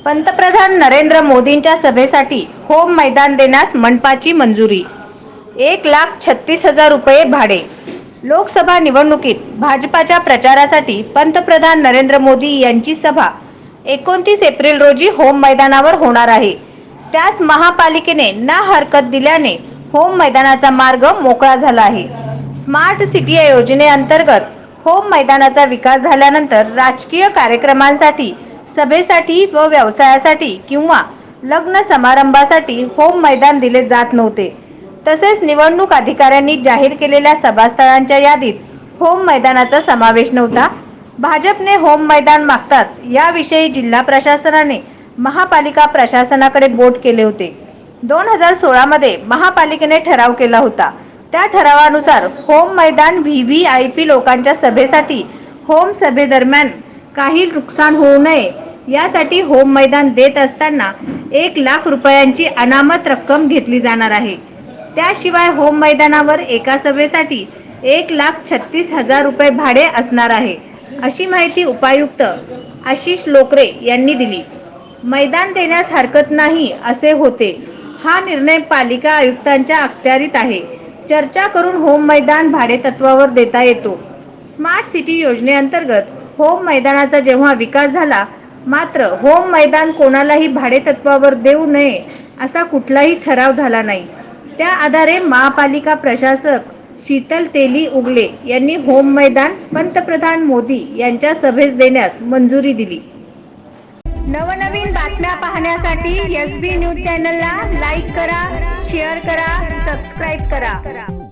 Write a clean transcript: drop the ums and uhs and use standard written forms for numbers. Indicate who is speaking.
Speaker 1: पंतप्रधान नरेंद्र मोदींच्या सभेसाठी होम मैदान देण्यास मनपाची मंजुरी. 1,36,000 रुपये भाडे. लोकसभा निवडणुकीत भाजपाच्या प्रचारासाठी पंतप्रधान नरेंद्र मोदी यांची सभा 29 एप्रिल रोजी होम मैदानावर होणार आहे. त्यास महापालिकेने ना हरकत दिल्याने होम मैदानाचा मार्ग मोकळा झाला आहे. स्मार्ट सिटी या योजनेअंतर्गत होम मैदानाचा विकास झाल्यानंतर राजकीय कार्यक्रमांसाठी, सभेसाठी व व्यवसायासाठी किंवा लग्न समारंभासाठी होम मैदान दिले जात नव्हते. तसेच निवडणूक अधिकाऱ्यांनी जाहीर केलेल्या सभास्थळांच्या यादीत होम मैदानाचा समावेश नव्हता. भाजपने होम मैदान मागताच याविषयी जिल्हा प्रशासनाने महापालिका प्रशासनाकडे बोट केले होते. 2016 मध्ये महापालिकेने ठराव केला होता. त्या ठरावानुसार होम मैदान व्हीव्हीआयपी लोकांच्या सभेसाठी होम सभेदरम्यान काही नुकसान होऊ नये यासाठी होम मैदान देत असताना 1,00,000 रुपयांची अनामत रक्कम घेतली जाणार आहे. त्याशिवाय होम मैदानावर एका सभेसाठी 1,36,000 रुपये भाडे असणार आहे, अशी माहिती उपायुक्त आशिष लोकरे यांनी दिली. मैदान देण्यास हरकत नाही असे होते. हा निर्णय पालिका आयुक्तांच्या अखत्यारीत आहे. चर्चा करून होम मैदान भाडेतत्वावर देता येतो. स्मार्ट सिटी योजनेअंतर्गत होम मैदानाचा जेव्हा विकास झाला, मात्र होम मैदान कोणालाही भाडेतत्वावर देऊ नये असा कुठलाही ठराव झाला नाही. त्या आधारे महापालिका प्रशासक शीतल तेली उगले यांनी होम मैदान पंतप्रधान मोदी यांच्या सभेस देण्यास मंजुरी दिली. नवनवीन बातम्या पाहण्यासाठी SB न्यूज चॅनलला लाईक करा, शेअर करा, सबस्क्राईब करा.